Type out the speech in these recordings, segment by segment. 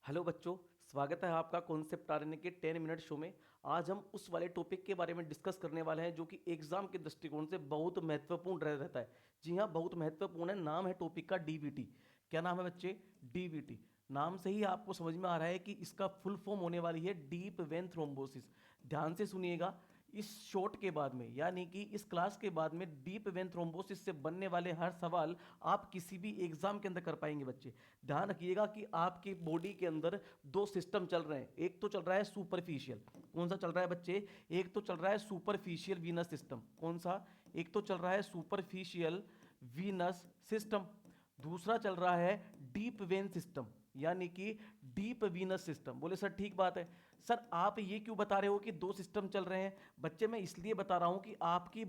Hello बच्चों, स्वागत है आपका कॉन्सेप्ट आरएनए के 10 मिनट शो में। आज हम उस वाले टॉपिक के बारे में डिस्कस करने वाले हैं जो कि एग्जाम के दृष्टिकोण से बहुत महत्वपूर्ण रहता है। जी हाँ, बहुत महत्वपूर्ण है। नाम है टॉपिक का डीवीटी। क्या नाम है बच्चे? डीवीटी। नाम से ही आपको समझ में आ रहा है कि इसका फुल फॉर्म होने वाली है डीप वेन थ्रोम्बोसिस। ध्यान से सुनिएगा। इस शॉट के बाद में यानी कि इस क्लास के बाद में डीप वेन थ्रोम्बोसिस से बनने वाले हर सवाल आप किसी भी एग्जाम के अंदर कर पाएंगे बच्चे। ध्यान रखिएगा कि आपकी बॉडी के अंदर दो सिस्टम चल रहे हैं। एक तो चल रहा है सुपरफिशियल। कौन सा चल रहा है बच्चे? एक तो चल रहा है सुपरफिशियल वीनस सिस्टम। कौन सा? एक तो चल रहा है सुपरफिशियल वीनस सिस्टम। दूसरा चल रहा है डीप वेन सिस्टम यानी कि डीप वीनस सिस्टम। बोले सर ठीक बात है। सर आप ये क्यों बता रहे हो कि दो सिस्टम चल रहे हैं? बच्चे मैं इसलिए बता रहा हूं कि आपकी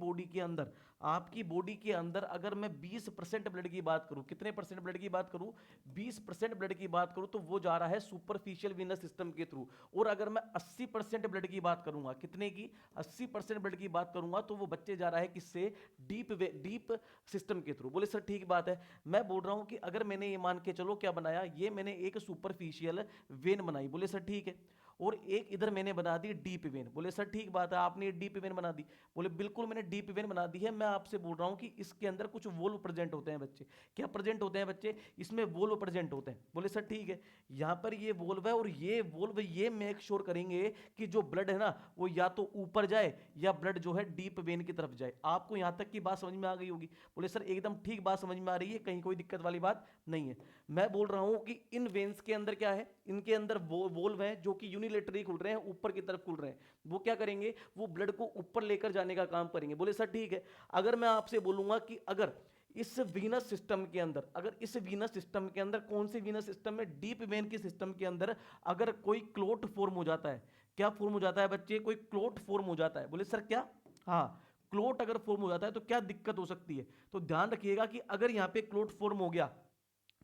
बॉडी के अंदर अगर मैं 20% ब्लड की बात करूं, कितने परसेंट ब्लड की बात करूं? 20% ब्लड की बात करूं तो वो जा रहा है सुपरफिशियल वीनस सिस्टम के थ्रू। और अगर मैं 80% ब्लड की बात करूंगा, कितने की? 80% ब्लड की बात करूंगा तो वो बच्चे जा रहा है किससे? डीप सिस्टम के थ्रू। बोले सर ठीक बात है। मैं बोल रहा हूं कि अगर मैंने ये मान के चलो क्या बनाया, ये मैंने एक सुपरफिशियल वेन बनाई। बोले सर ठीक है। और एक इधर मैंने बना दी डीप वेन। बोले सर ठीक बात है, आपने डीप वेन बना दी। बोले बिल्कुल मैंने डीप वेन बना दी है। मैं आपसे बोल रहा हूं कि इसके अंदर कुछ वोल्व प्रेजेंट होते हैं बच्चे। क्या प्रेजेंट होते हैं बच्चे? इसमें वोल्व प्रेजेंट होते हैं। बोले सर ठीक है। यहां पर ये वोल्व है और ये वोल्व ये मेक श्योर करेंगे कि जो ब्लड है ना वो या तो ऊपर जाए या ब्लड जो है डीप वेन की तरफ जाए। आपको यहां तक की बात समझ में आ गई होगी। बोले सर एकदम ठीक बात समझ में आ रही है, कहीं कोई दिक्कत वाली बात नहीं है। मैं बोल रहा हूं कि इन वेन्स के अंदर क्या है, इनके अंदर वोल्व है जो कि यूनिलेटरली खुल रहे हैं, ऊपर की तरफ खुल रहे हैं। वो क्या करेंगे? वो ब्लड को ऊपर लेकर जाने का काम करेंगे। बोले सर ठीक है। अगर मैं आपसे बोलूंगा कि अगर इस वीनस सिस्टम के अंदर, अगर इस वीनस सिस्टम के अंदर, कौन से वीनस सिस्टम में? डीप वेन के सिस्टम के अंदर अगर कोई क्लोट फॉर्म हो जाता है, क्या फॉर्म हो जाता है बच्चे? कोई क्लोट फॉर्म हो जाता है। बोले सर क्या? हाँ, क्लोट अगर फॉर्म हो जाता है तो क्या दिक्कत हो सकती है? तो ध्यान रखिएगा कि अगर यहां पे क्लोट फॉर्म हो गया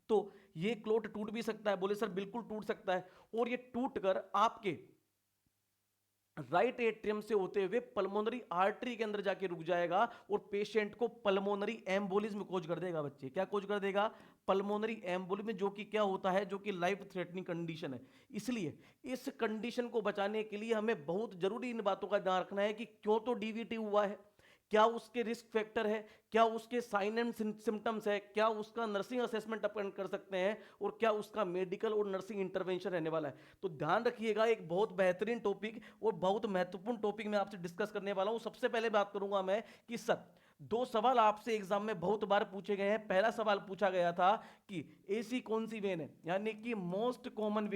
तो ये क्लोट टूट भी सकता है। बोले सर बिल्कुल टूट सकता है। और ये टूट कर आपके राइट एट्रियम से होते हुए पल्मोनरी आर्टरी के अंदर जाके रुक जाएगा और पेशेंट को पल्मोनरी एम्बोलिज्म कोज कर देगा बच्चे। क्या कोज कर देगा? पल्मोनरी एम्बोलिज्म, जो कि क्या होता है? जो कि लाइफ थ्रेटनिंग कंडीशन है। इसलिए इस कंडीशन को बचाने के लिए हमें बहुत जरूरी इन बातों का ध्यान रखना है कि क्यों तो डीवीटी हुआ है, क्या उसके रिस्क फैक्टर है, क्या उसके साइन एंड सिम्टम्स है, क्या उसका नर्सिंग असेसमेंट अपन कर सकते हैं, और क्या उसका मेडिकल और नर्सिंग इंटरवेंशन रहने वाला है। तो ध्यान रखिएगा, एक बहुत बेहतरीन टॉपिक और बहुत महत्वपूर्ण टॉपिक मैं आपसे डिस्कस करने वाला हूं। सबसे पहले बात करूंगा मैं कि सर दो सवाल आपसे एग्जाम में बहुत बार पूछे गए हैं। पहला सवाल पूछा गया था कि ऐसी कौन सी वेन है, यानी कि मोस्ट कॉमन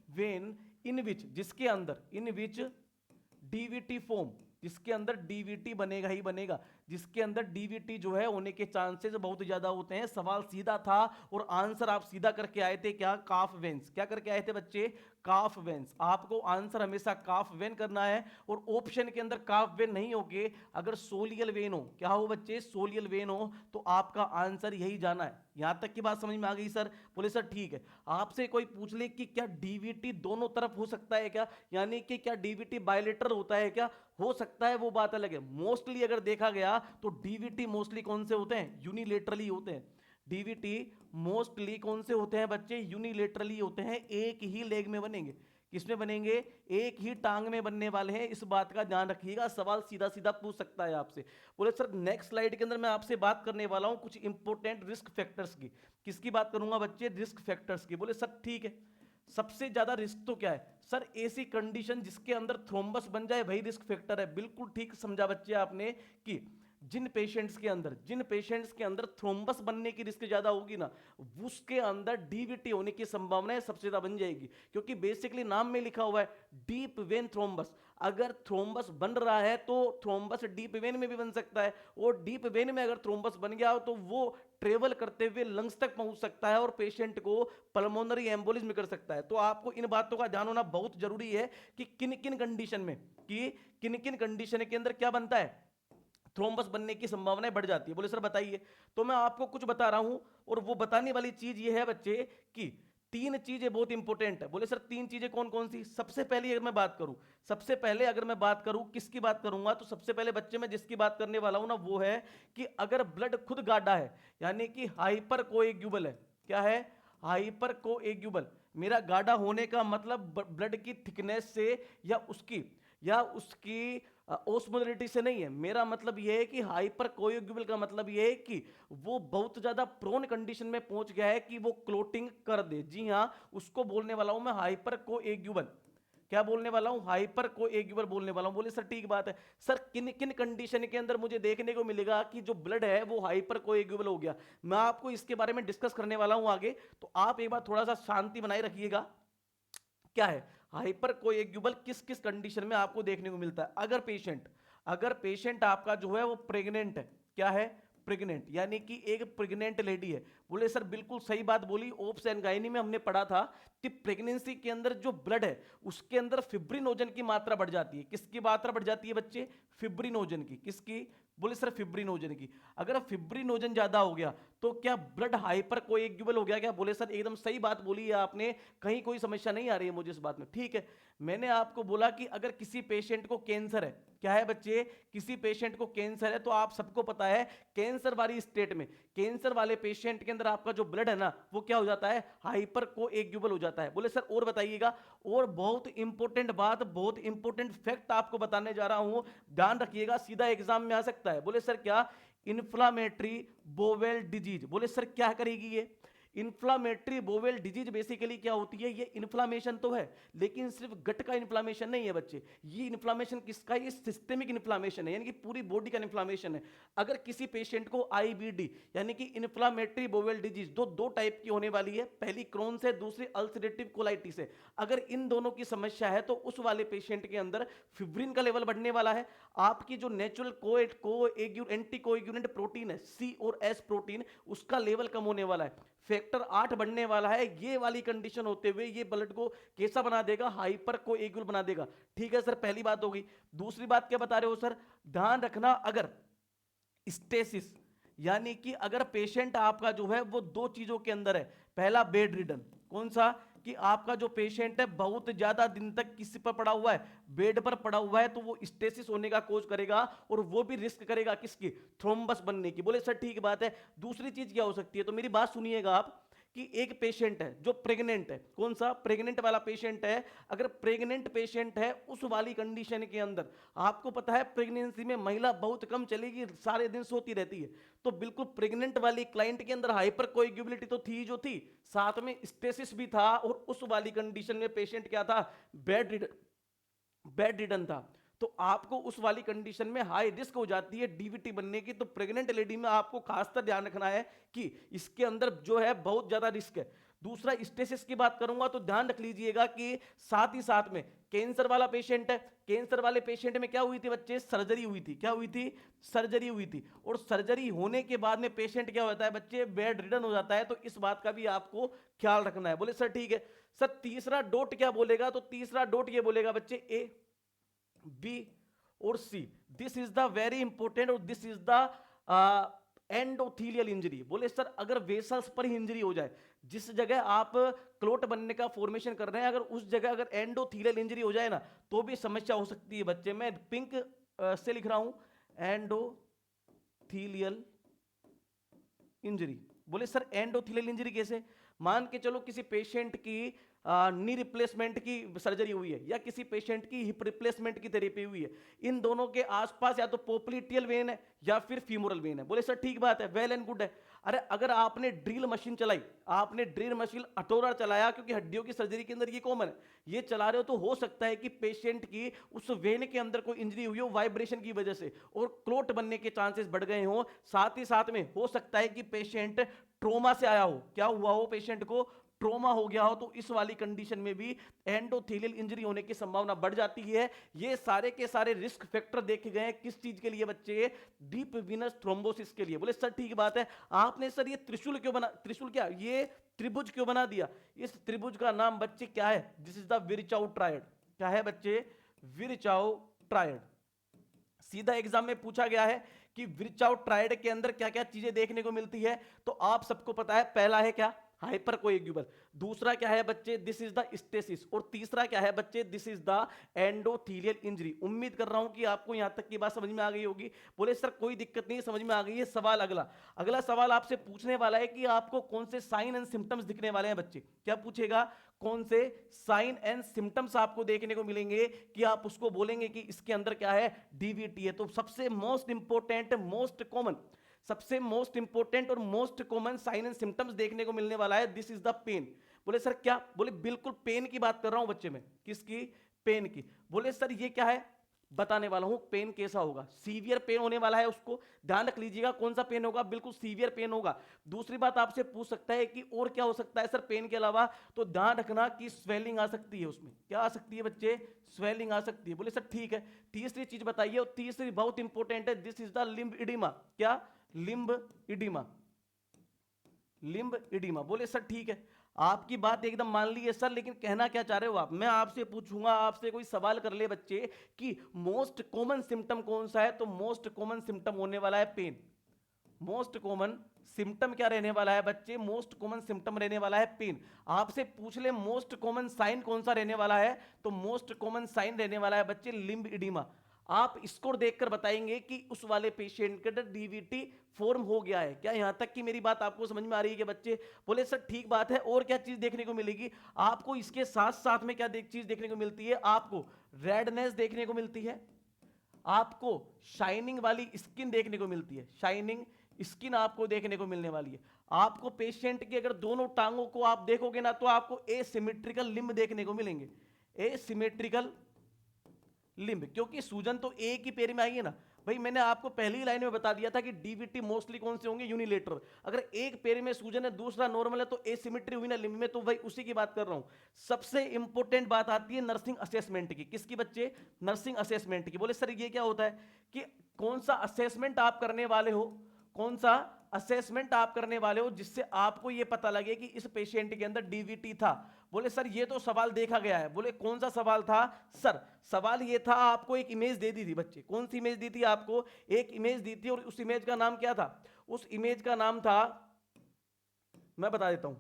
वेन इन विच, जिसके अंदर, इन विच डीवीटी फॉर्म, जिसके अंदर डीवीटी बनेगा ही बनेगा, जिसके अंदर डीवीटी जो है होने के चांसेस बहुत ज्यादा होते हैं। सवाल सीधा था और आंसर आप सीधा करके आए थे। क्या? काफ वेंस। क्या करके आए थे बच्चे? काफ वेंस। आपको आंसर हमेशा काफ वेन करना है और ऑप्शन के अंदर काफ वेन नहीं होगे। अगर सोलियल वेन हो, क्या हो बच्चे? सोलियल वेन हो, तो आपका आंसर यही जाना है। यहां तक की बात समझ में आ गई सर? बोले सर ठीक है। आपसे कोई पूछ ले कि क्या डीवीटी दोनों तरफ हो सकता है क्या, यानी कि क्या डीवीटी बायलेटरल होता है क्या? हो सकता है, वो बात अलग है। मोस्टली अगर देखा गया तो डीवीटी मोस्टली कौन से होते हैं? यूनिलेटरली होते हैं। डीवीटी मोस्टली कौन से होते हैं बच्चे? यूनिलेटरली होते हैं। एक ही लेग में बनेंगे। किसमें बनेंगे? एक ही टांग में बनने वाले हैं। इस बात का ध्यान रखिएगा, सवाल सीधा सीधा पूछ सकता है आपसे। बोले सर नेक्स्ट स्लाइड के अंदर मैं आपसे बात करने वाला हूं कुछ इंपॉर्टेंट रिस्क फैक्टर्स की। किसकी बात करूंगा बच्चे? रिस्क फैक्टर्स की। बोले सर ठीक है। सबसे ज्यादा रिस्क तो क्या है सर? ऐसी कंडीशन जिसके अंदर थ्रोम्बस बन जाए वही रिस्क फैक्टर है। बिल्कुल ठीक समझा बच्चे आपने कि जिन पेशेंट्स के अंदर थ्रोम्बस बनने की रिस्क ज्यादा होगी ना, उसके अंदर डीवीटी होने की संभावना सबसे ज्यादा बन जाएगी। क्योंकि बेसिकली नाम में लिखा हुआ है डीप वेन थ्रोम्बस। अगर थ्रोम्बस बन रहा है तो थ्रोम्बस डीप वेन में भी बन सकता है, और डीप वेन में अगर थ्रोम्बस बन गया हो तो वो ट्रेवल करते हुए लंग्स तक पहुंच सकता है और पेशेंट को पल्मोनरी एम्बोलिज्म कर सकता है। तो आपको इन बातों का ध्यान होना बहुत जरूरी है कि किन किन कंडीशन में, कि किन किन कंडीशन के अंदर क्या बनता है? थ्रोम्बस बनने की संभावनाएं बढ़ जाती है। बोले सर बताइए। तो मैं आपको कुछ बता रहा हूं, और वो बताने वाली चीज ये है बच्चे कि तीन चीजें बहुत इंपॉर्टेंट है। बोले सर तीन चीजें कौन कौन सी? सबसे पहले अगर मैं बात करूं, किसकी बात करूंगा, तो सबसे पहले बच्चे मैं जिसकी बात करने वाला हूं ना वो है कि अगर ब्लड खुद गाढ़ा है, यानी कि हाइपर कोएगुबल है। क्या है? हाइपर कोएग्युबल, मेरा गाढ़ा होने का मतलब ब्लड की थिकनेस से या उसकी ओस्मोलरिटी से नहीं है। मेरा मतलब यह है कि हाइपर कोएग्युबल का मतलब यह है कि वो बहुत ज्यादा प्रोन कंडीशन में पहुंच गया है कि वो क्लोटिंग कर दे। जी हाँ, उसको बोलने वाला हूं मैं हाइपर कोएग्युबल। क्या बोलने वाला हूं? हाइपर कोएग्युबल बोलने वाला हूं। बोले सर ठीक बात है, सर किन किन कंडीशन के अंदर मुझे देखने को मिलेगा कि जो ब्लड है वो हाइपर कोएग्युबल हो गया? मैं आपको इसके बारे में डिस्कस करने वाला हूं आगे, तो आप एक बार थोड़ा सा शांति बनाए रखिएगा। क्या है हाइपर कोएग्युबल, किस किस कंडीशन में आपको देखने को मिलता है? अगर पेशेंट आपका जो है वो प्रेग्नेंट है। क्या है? प्रेग्नेंट, यानी कि एक प्रेग्नेंट लेडी है। बोले सर बिल्कुल सही बात बोली, ओब्स एंड गायनी में हमने पढ़ा था कि प्रेगनेंसी के अंदर जो ब्लड है उसके अंदर फिब्रिनोजन की मात्रा बढ़ जाती है। किसकी मात्रा बढ़ जाती है बच्चे? फिब्रिनोजन की। किसकी? बोले सर फिब्रिनोजन की। अगर फिब्रिनोजन ज्यादा हो गया तो क्या ब्लड हाइपर कोएग्युबल हो गया क्या? बोले सर एकदम सही बात बोली है आपने, कहीं कोई समस्या नहीं आ रही है मुझे इस बात में। ठीक है, मैंने आपको बोला कि अगर किसी पेशेंट को कैंसर है, क्या है बच्चे? किसी पेशेंट को कैंसर है, तो आप सबको पता है कैंसर वाली स्टेट में, कैंसर वाले पेशेंट के अंदर आपका जो ब्लड है ना वो क्या हो जाता है? हाइपर कोएग्युबल हो जाता है। बोले सर और बताइएगा। और बहुत इंपॉर्टेंट बात, बहुत इंपॉर्टेंट फैक्ट आपको बताने जा रहा हूं, ध्यान रखिएगा, सीधा एग्जाम में आ सकता है। बोले सर क्या? Inflammatory bowel disease. बोले सर क्या करेगी ये? इन्फ्लामेटरी बोवेल डिजीज बेसिकली क्या होती है? ये इन्फ्लामेशन तो है, लेकिन सिर्फ गट का इन्फ्लामेशन नहीं है बच्चे। ये इन्फ्लामेशन किसका? ये सिस्टेमिक इन्फ्लामेशन है, यानी कि पूरी बॉडी का इन्फ्लामेशन है। अगर किसी पेशेंट को आईबीडी यानी कि इन्फ्लामेटरी बोवेल डिजीज, दो टाइप की होने वाली है, पहली क्रोन से, दूसरी अल्सरेटिव कोलाइटिस है। अगर इन दोनों की समस्या है तो उस वाले पेशेंट के अंदर फिब्रिन का लेवल बढ़ने वाला है। आपकी जो नेचुरल एंटी कोएगुलेंट प्रोटीन है, सी और एस प्रोटीन, उसका लेवल कम होने वाला है, फैक्टर 8 बढ़ने वाला है। ये वाली कंडीशन होते हुए ये ब्लड को कैसा बना देगा? हाइपर कोएगुल बना देगा। ठीक है सर, पहली बात हो गई। दूसरी बात क्या बता रहे हो सर? ध्यान रखना, अगर स्टेसिस यानी कि अगर पेशेंट आपका जो है वो दो चीजों के अंदर है, पहला बेड रिडन, कौन सा? कि आपका जो पेशेंट है बहुत ज्यादा दिन तक किसी पर पड़ा हुआ है, बेड पर पड़ा हुआ है, तो वो स्टेसिस होने का कोज करेगा और वो भी रिस्क करेगा किसकी? थ्रोम्बस बनने की। बोले सर ठीक बात है। दूसरी चीज क्या हो सकती है? तो मेरी बात सुनिएगा आप, कि एक पेशेंट है जो प्रेग्नेंट है, कौन सा? प्रेग्नेंट वाला पेशेंट है। अगर प्रेग्नेंट पेशेंट है उस वाली कंडीशन के अंदर, आपको पता है प्रेगनेंसी में महिला बहुत कम चलेगी, सारे दिन सोती रहती है, तो बिल्कुल प्रेग्नेंट वाली क्लाइंट के अंदर हाइपर कोएग्युबिलिटी तो थी जो थी, साथ में स्टेसिस भी था, और उस वाली कंडीशन में पेशेंट क्या था? बेड रिडन था। तो आपको उस वाली कंडीशन में हाई रिस्क हो जाती है डीवीटी बनने की। तो प्रेग्नेंट लेडी में आपको खासकर ध्यान रखना है कि इसके अंदर जो है बहुत ज्यादा रिस्क है। दूसरा स्टेसिस की बात करूंगा तो ध्यान रख लीजिएगा कि साथ ही साथ में कैंसर वाला पेशेंट है, कैंसर वाले पेशेंट में क्या हुई थी बच्चे? सर्जरी हुई थी। क्या हुई थी? सर्जरी हुई थी। और सर्जरी होने के बाद में पेशेंट क्या होता है बच्चे? बेड रिडन हो जाता है। तो इस बात का भी आपको ख्याल रखना है। बोले सर ठीक है। सर तीसरा डोट क्या बोलेगा? तो तीसरा डोट ये बोलेगा बच्चे, ए, बी और C. This is the very important, और this is the endothelial injury. बोले सर अगर वेसल्स पर ही इंजरी हो जाए, जिस जगह आप क्लोट बनने का फॉर्मेशन कर रहे हैं, अगर उस जगह अगर एंडोथीलियल इंजरी हो जाए ना, तो भी समस्या हो सकती है बच्चे। मैं पिंक से लिख रहा हूं, एंडोथीलियल इंजरी। बोले सर एंडोथेलियल इंजरी कैसे? मान के चलो किसी पेशेंट की नी रिप्लेसमेंट की सर्जरी हुई है, या किसी पेशेंट की हिप रिप्लेसमेंट की थेरेपी हुई है, इन दोनों के आसपास या तो पोप्लिटियल वेन है या फिर फीमोरल वेन है। बोले सर ठीक बात है, वेल एंड गुड है। अरे अगर आपने ड्रिल मशीन चलाई, आपने ड्रिल मशीन हथौड़ा चलाया, क्योंकि हड्डियों की सर्जरी के अंदर ये कॉमन है, ये चला रहे हो, तो हो सकता है कि पेशेंट की उस वेन के अंदर कोई इंजरी हुई हो वाइब्रेशन की वजह से, और क्लोट बनने के चांसेस बढ़ गए हो। साथ ही साथ में हो सकता है कि पेशेंट ट्रोमा से आया हो। क्या हुआ हो? पेशेंट को ट्रोमा हो गया हो। तो इस वाली कंडीशन में भी एंडोथेलियल इंजरी होने की संभावना बढ़ जाती है। ये सारे के सारे रिस्क फैक्टर देखे गए किस चीज के लिए बच्चे? डीप वीनस थ्रोम्बोसिस के लिए। बोले सर ठीक बात है। आपने सर ये त्रिशूल क्यों बना, त्रिशूल क्या, ये त्रिभुज क्यों बना दिया? इस त्रिभुज का नाम बच्चे क्या है? This is the Virchow triad. क्या है बच्चे? विरचाउ ट्रायड। सीधा एग्जाम में पूछा गया है कि विरचाउ ट्रायड के अंदर क्या क्या चीजें देखने को मिलती है। तो आप सबको पता है, पहला है क्या? हाइपर कोएग्युबल। दूसरा क्या है बच्चे, दिस इज द स्टेसिस। और तीसरा क्या है बच्चे, this is the endothelial injury. उम्मीद कर रहा हूं कि आपको यहां तक की बात समझ में आ गई होगी। बोले सर कोई दिक्कत नहीं, समझ में आ गई है। सवाल अगला, अगला सवाल आपसे पूछने वाला है कि आपको कौन से साइन एंड सिम्टम्स दिखने वाले हैं बच्चे। क्या पूछेगा, कौन से साइन एंड सिम्टम्स आपको देखने को मिलेंगे कि आप उसको बोलेंगे कि इसके अंदर क्या है, डीवीटी है। तो सबसे मोस्ट इंपोर्टेंट, मोस्ट कॉमन, सबसे मोस्ट इंपोर्टेंट और most common sign and symptoms देखने को मिलने वाला है, दिस इज द पेन। बोले सर क्या, बोले बिल्कुल पेन की बात कर रहा हूं बच्चे में। किसकी, पेन की। बोले सर ये क्या है, बताने वाला हूं पेन कैसा होगा। सीवियर पेन होने वाला है, उसको ध्यान रख लीजिएगा। कौन सा पेन होगा, बिल्कुल सीवियर पेन होगा। दूसरी बात आपसे पूछ सकता है कि और क्या हो सकता है सर पेन के अलावा, तो ध्यान रखना कि स्वेलिंग आ सकती है उसमें। क्या आ सकती है बच्चे, स्वेलिंग आ सकती है। बोले सर ठीक है। तीसरी चीज बताइए, और तीसरी बहुत इंपॉर्टेंट है, this is the limb edema. क्या, लिम्ब इडिमा, लिम्ब इडिमा। बोले सर ठीक है, आपकी बात एकदम मान ली है सर, लेकिन कहना क्या चाह रहे हो आप। मैं आपसे पूछूंगा, आपसे कोई सवाल कर ले बच्चे कि मोस्ट कॉमन सिम्टम कौन सा है, तो मोस्ट कॉमन सिम्टम होने वाला है पेन। मोस्ट कॉमन सिम्टम क्या रहने वाला है बच्चे, मोस्ट कॉमन सिम्टम रहने वाला है पेन। आपसे पूछ ले मोस्ट कॉमन साइन कौन सा रहने वाला है, तो मोस्ट कॉमन साइन रहने वाला है बच्चे लिम्ब इडिमा। आप स्कोर देखकर बताएंगे कि उस वाले पेशेंट का डीवीटी फॉर्म हो गया है। क्या यहां तक की मेरी बात आपको समझ में आ रही है कि बच्चे। बोले सर ठीक बात है, और क्या चीज देखने को मिलेगी आपको इसके साथ साथ में, क्या चीज देखने को मिलती है आपको, रेडनेस देखने को मिलती है, आपको शाइनिंग वाली स्किन देखने को मिलती है, शाइनिंग स्किन आपको देखने को मिलने वाली है। आपको पेशेंट की अगर दोनों टांगों को आप देखोगे ना, तो आपको एसिमेट्रिकल लिम्ब देखने को मिलेंगे, एसिमेट्रिकल लिम्ब। क्योंकि सूजन तो एक ही पैर में आई है ना भाई। मैंने आपको पहली लाइन में बता दिया था कि डीवीटी मोस्टली कौन से होंगे, यूनिलेटरल। अगर एक पैर में सूजन है, दूसरा नॉर्मल है, तो एसिमेट्री हुई ना लिम्ब में, तो भाई उसी की बात कर रहा हूं। सबसे इंपॉर्टेंट बात आती है नर्सिंग असेसमेंट की। किसकी बच्चे, नर्सिंग असेसमेंट की। बोले सर ये क्या होता है कि कौन सा असेसमेंट आप करने वाले हो, कौन सा असेसमेंट आप करने वाले हो जिससे आपको यह पता लगे कि इस पेशेंट के अंदर डीवीटी था। बोले सर ये तो सवाल देखा गया है। बोले कौन सा सवाल था सर, सवाल ये था, आपको एक इमेज दे दी थी बच्चे। कौन सी इमेज दी थी आपको, एक इमेज दी थी, और उस इमेज का नाम क्या था, उस इमेज का नाम था, मैं बता देता हूं।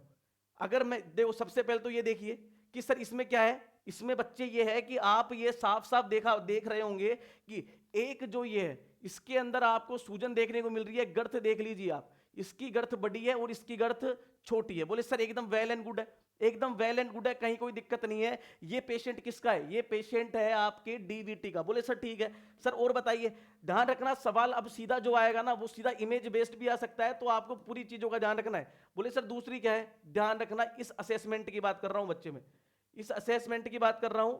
अगर मैं देखो, सबसे पहले तो ये देखिए कि सर इसमें क्या है, इसमें बच्चे ये है कि आप ये साफ साफ देख रहे होंगे कि एक जो ये है, इसके अंदर आपको सूजन देखने को मिल रही है। गर्थ देख लीजिए आप, इसकी गर्थ बड़ी है और इसकी गर्थ छोटी है। बोले सर एकदम वेल एंड गुड है, एकदम वेल एंड गुड है, कहीं कोई दिक्कत नहीं है। ये पेशेंट किसका है, ये पेशेंट है आपके डीवीटी का। बोले सर ठीक है सर, और बताइए। ध्यान रखना सवाल अब सीधा जो आएगा ना, वो सीधा इमेज बेस्ड भी आ सकता है, तो आपको पूरी चीजों का ध्यान रखना है। बोले सर दूसरी क्या है, ध्यान रखना, इस असेसमेंट की बात कर रहा हूं बच्चे में, इस असेसमेंट की बात कर रहा हूं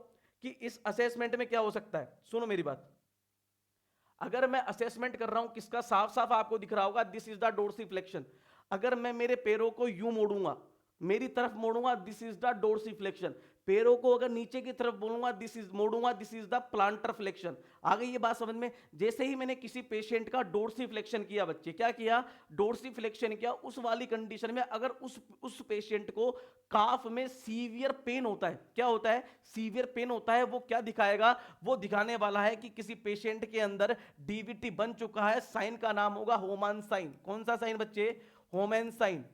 कि इस असेसमेंट में क्या हो सकता है। सुनो मेरी बात, अगर मैं असेसमेंट कर रहा हूं किसका, साफ साफ आपको दिख रहा होगा, दिस इज द डोर्सिफ्लेक्शन। अगर मैं मेरे पैरों को यूं मोड़ूंगा, मेरी तरफ मोड़ूंगा, दिस इज द डोर्सिफ्लेक्शन। पैरों को अगर नीचे की तरफ बोलूंगा, दिस इज मोड़ूंगा, this is the plantar flexion. आ गई ये बात समझ में। जैसे ही मैंने किसी पेशेंट का डोर्सिफ्लेक्शन किया बच्चे, क्या किया, डोर्सिफ्लेक्शन किया, उस वाली कंडीशन में अगर उस पेशेंट को काफ में सीवियर पेन होता है, क्या होता है, सीवियर पेन होता है, वो क्या दिखाएगा, वो दिखाने वाला है कि किसी पेशेंट के अंदर डीवीटी बन चुका है। साइन का नाम होगा होमन साइन। कौन सा साइन बच्चे, होमन साइन।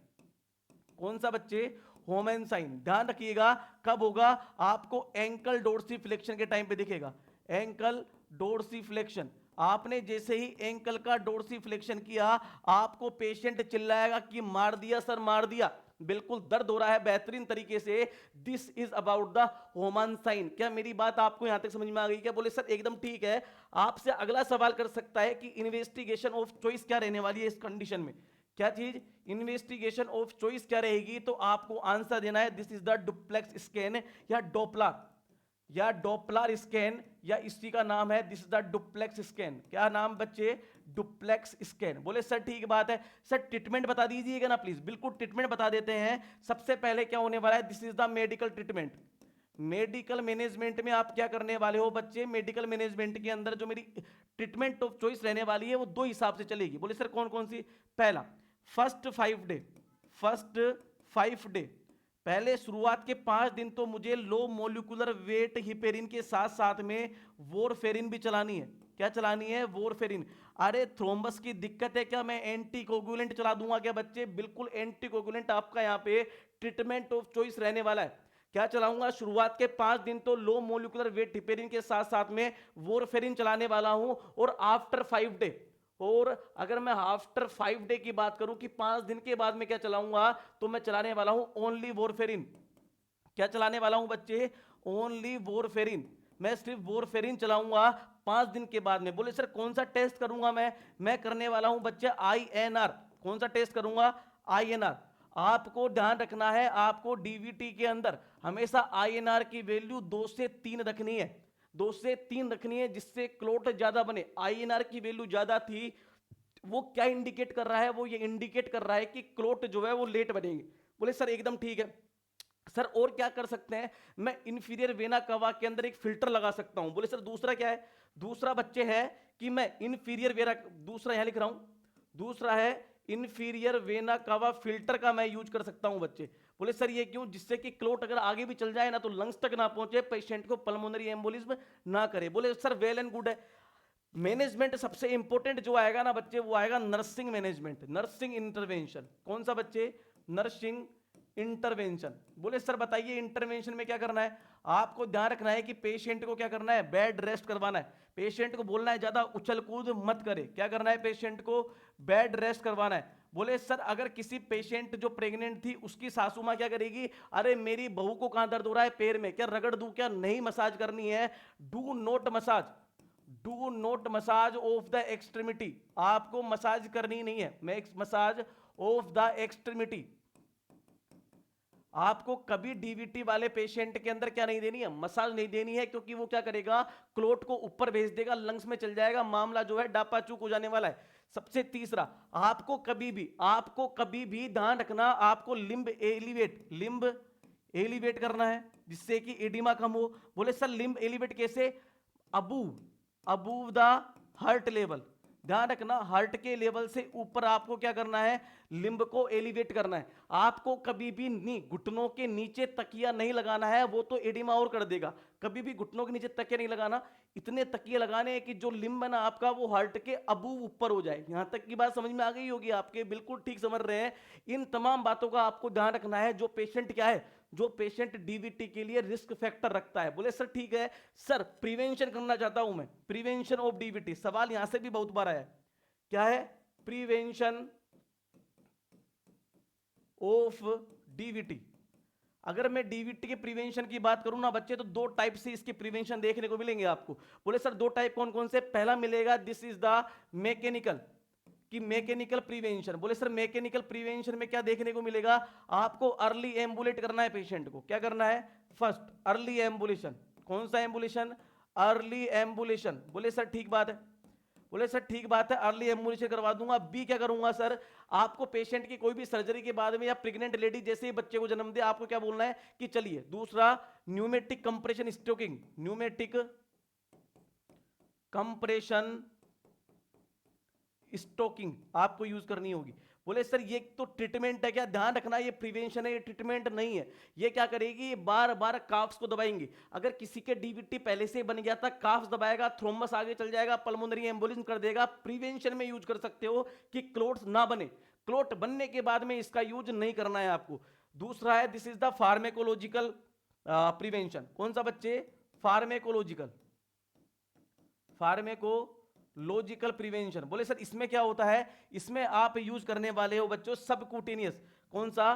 कौन सा बच्चे, होमन साइन। ध्यान रखिएगा कब होगा, आपको एंकल डोर्सिफ्लेक्शन के टाइम पे दिखेगा, एंकल डोर्सिफ्लेक्शन। आपने जैसे ही एंकल का डोर्सिफ्लेक्शन किया, आपको पेशेंट चिल्लाएगा कि मार दिया सर, मार दिया, बिल्कुल दर्द हो रहा है बेहतरीन तरीके से। This is about the Homan sign. क्या मेरी बात आपको यहां तक समझ में आ गई क्या। बोले सर एकदम ठीक है। आपसे अगला सवाल कर सकता है कि इन्वेस्टिगेशन ऑफ चॉइस क्या रहने वाली है इस कंडीशन में। क्या चीज, इन्वेस्टिगेशन ऑफ चॉइस क्या रहेगी, तो आपको आंसर देना है, this is the duplex scan या डोपलर, या डोपलर स्कैन, या इसी का नाम है this is the duplex scan. क्या नाम बच्चे, डुप्लेक्स स्कैन। बोले सर ठीक बात है सर, ट्रीटमेंट बता दीजिएगा ना प्लीज। बिल्कुल ट्रीटमेंट बता देते हैं। सबसे पहले क्या होने वाला है, this is the medical treatment. Medical management में आप क्या करने वाले हो बच्चे, मेडिकल मैनेजमेंट के अंदर जो मेरी ट्रीटमेंट ऑफ चॉइस रहने वाली है, वो दो हिसाब से चलेगी। बोले सर कौन कौन सी, पहला फर्स्ट 5 डे, फर्स्ट 5 डे, पहले शुरुआत के 5 दिन तो मुझे लो मोलिकुलर वेट हिपेरिन के साथ साथ में वोरफेरिन भी चलानी है। क्या चलानी है? वॉरफेरिन। अरे थ्रोम्बस की दिक्कत है क्या? मैं एंटीकोगुलेंट चला दूंगा क्या बच्चे? बिल्कुल एंटीकोगुलेंट आपका यहाँ पे ट्रीटमेंट ऑफ चॉइस रहने वाला है। क्या चलाऊंगा? शुरुआत के 5 दिन तो लो मोलिकुलर वेट हिपेरिन के साथ साथ में वॉरफेरिन चलाने वाला हूं, और आफ्टर 5 डे, और अगर मैं आफ्टर 5 डे की बात करूं कि 5 दिन के बाद में क्या चलाऊंगा, तो मैं चलाने वाला हूं ओनली वॉरफेरिन। क्या चलाने वाला हूं बच्चे? Only warfarin. मैं सिर्फ वॉरफेरिन चलाऊंगा 5 दिन के बाद में। बोले सर कौन सा टेस्ट करूंगा मैं करने वाला हूं बच्चे INR। कौन सा टेस्ट करूंगा? INR। आपको ध्यान रखना है, आपको डीवीटी के अंदर हमेशा INR की वैल्यू 2 से 3 रखनी है, 2 से 3 रखनी है, जिससे क्लोट ज्यादा बने। INR की वैल्यू ज्यादा थी, वो क्या इंडिकेट कर रहा है? वो ये इंडिकेट कर रहा है कि क्लोट जो है वो लेट बनेंगे। बोले सर एकदम ठीक है सर, और क्या कर सकते हैं? मैं इंफीरियर वेना कवा के अंदर एक फिल्टर लगा सकता हूं। बोले सर दूसरा क्या है? दूसरा बच्चे है कि मैं इंफीरियर वेना, दूसरा यहां लिख रहा हूं, दूसरा है इंफीरियर वेना कवा फिल्टर का मैं यूज कर सकता हूं बच्चे। बोले सर ये क्यों? जिससे कि क्लोट अगर आगे भी चल जाए ना तो लंग्स तक ना पहुंचे, पेशेंट को पल्मोनरी एम्बोलिज्म ना करे। बोले सर वेल एंड गुड है। मैनेजमेंट सबसे इंपॉर्टेंट जो आएगा ना बच्चे, वो आएगा नर्सिंग मैनेजमेंट, नर्सिंग इंटरवेंशन। कौन सा बच्चे? Nursing intervention. बोले सर बताइए इंटरवेंशन में क्या करना है? आपको ध्यान रखना है कि पेशेंट को क्या करना है? बेड रेस्ट करवाना है। पेशेंट को बोलना है ज्यादा उछल कूद मत करे। क्या करना है? पेशेंट को बेड रेस्ट करवाना है। बोले सर अगर किसी पेशेंट जो प्रेग्नेंट थी उसकी सासू मां क्या करेगी? अरे मेरी बहू को कहां दर्द हो रहा है? पैर में। क्या रगड़ दूं? क्या नहीं, मसाज करनी है। Do not massage, do not massage of the extremity. आपको मसाज करनी नहीं है, मसाज ऑफ द एक्सट्रीमिटी। आपको कभी डीवीटी वाले पेशेंट के अंदर क्या नहीं देनी है? मसाज नहीं देनी है, क्योंकि वो क्या करेगा? क्लोट को ऊपर भेज देगा, लंग्स में चल जाएगा, मामला जो है डापाचूक हो जाने वाला है। सबसे तीसरा, आपको कभी भी ध्यान रखना, आपको लिम्ब एलिवेट करना है, जिससे कि एडिमा कम हो। बोले सर लिम्ब एलिवेट कैसे? अबूव अबूव द हार्ट लेवल। ध्यान रखना, हार्ट के लेवल से ऊपर आपको क्या करना है? लिम्ब को एलिवेट करना है। आपको कभी भी नहीं घुटनों के नीचे तकिया नहीं लगाना है, वो तो एडिमा और कर देगा। कभी भी घुटनों के नीचे तकिया नहीं लगाना। इतने तकिए लगाने हैं कि जो लिम्ब है ना आपका, वो हार्ट के अबूव ऊपर हो जाए। यहां तक की बात समझ में आ गई होगी आपके, बिल्कुल ठीक समझ रहे हैं। इन तमाम बातों का आपको ध्यान रखना है। जो पेशेंट क्या है, जो पेशेंट डीवीटी के लिए रिस्क फैक्टर रखता है। बोले सर ठीक है सर, प्रिवेंशन करना चाहता हूं मैं, प्रिवेंशन ऑफ डीवीटी। सवाल यहां से भी बहुत बार आया। क्या है? Prevention of DVT. अगर मैं डीवीटी के प्रिवेंशन की बात करूं ना बच्चे, तो 2 टाइप से इसके प्रिवेंशन देखने को मिलेंगे आपको। बोले सर 2 टाइप कौन कौन से? पहला मिलेगा दिस इज द मैकेनिकल, कि मैकेनिकल प्रिवेंशन। बोले सर मैकेनिकल प्रिवेंशन में क्या देखने को मिलेगा? आपको अर्ली एम्बुलेट करना है पेशेंट को। क्या करना है? First early ambulation. कौन सा एम्बुलेशन? Early ambulation. बोले सर ठीक बात है, बोले सर ठीक बात है, अर्ली एम्बुलेशन करवा दूंगा। बी क्या करूंगा सर? आपको पेशेंट की कोई भी सर्जरी के बाद में, या प्रेग्नेंट लेडी जैसे ही बच्चे को जन्म दे, आपको क्या बोलना है कि चलिए दूसरा pneumatic compression stocking, pneumatic compression stocking आपको यूज करनी होगी। बोले सर ये तो ट्रीटमेंट है क्या? ध्यान रखना ये प्रिवेंशन है, ये ट्रीटमेंट नहीं है। ये क्या करेगी? बार बार काफ्स को दबाएंगी। अगर किसी के डीवीटी पहले से बन गया था, काफ्स दबाएगा, थ्रोम्बस आगे चल जाएगा, पल्मोनरी एम्बोलिज्म कर देगा। प्रिवेंशन में यूज कर सकते हो कि क्लोट्स ना बने। क्लोट बनने के बाद में इसका यूज नहीं करना है आपको। दूसरा है this is the pharmacological prevention. कौन सा बच्चे? Pharmacological, pharmacological prevention. बोले सर इसमें क्या होता है? इसमें आप यूज करने वाले हो बच्चों सबक्यूटेनियस। कौन सा?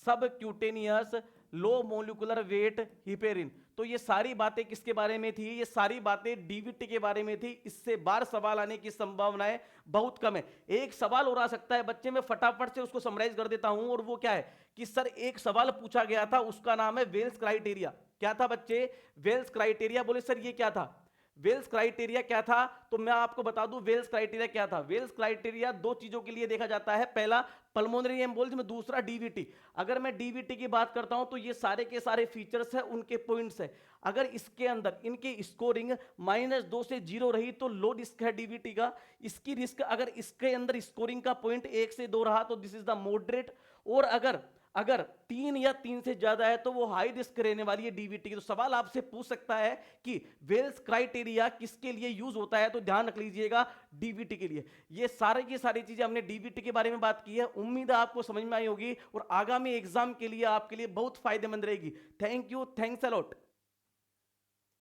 Subcutaneous low molecular weight heparin. तो ये सारी बातें किसके बारे में थी? ये सारी बातें डीवीटी के बारे में थी। इससे बार सवाल आने की संभावनाएं बहुत कम है। एक सवाल और आ सकता है बच्चे, में फटाफट से उसको समराइज कर देता हूं, और वो क्या है कि सर एक सवाल पूछा गया था, उसका नाम है वेल्स क्राइटेरिया। क्या था बच्चे? Wales criteria. बोले सर ये क्या था? वेल्स क्राइटेरिया क्या था? तो मैं आपको बता दूं वेल्स क्राइटेरिया क्या था। वेल्स क्राइटेरिया 2 चीजों के लिए देखा जाता है, पहला पल्मोनरी एम्बोलिज्म, दूसरा डीवीटी। अगर मैं डीवीटी की बात करता हूं तो ये सारे के सारे फीचर्स है, उनके पॉइंट्स है। अगर इसके अंदर इनकी स्कोरिंग -2 से 0 रही तो लो रिस्क है डीवीटी का। इसकी रिस्क, अगर इसके अंदर स्कोरिंग का पॉइंट 1 से 2 रहा तो दिस इज द मॉडरेट। और अगर अगर 3 या 3 से ज्यादा है तो वो हाई रिस्क रहने वाली है डीवीटी की। तो सवाल आपसे पूछ सकता है कि वेल्स क्राइटेरिया किसके लिए यूज होता है, तो ध्यान रख लीजिएगा डीवीटी के लिए। ये सारी की सारी चीजें हमने डीवीटी के बारे में बात की है, उम्मीद है आपको समझ में आई होगी और आगामी एग्जाम के लिए आपके लिए बहुत फायदेमंद रहेगी। Thank you, thanks a lot.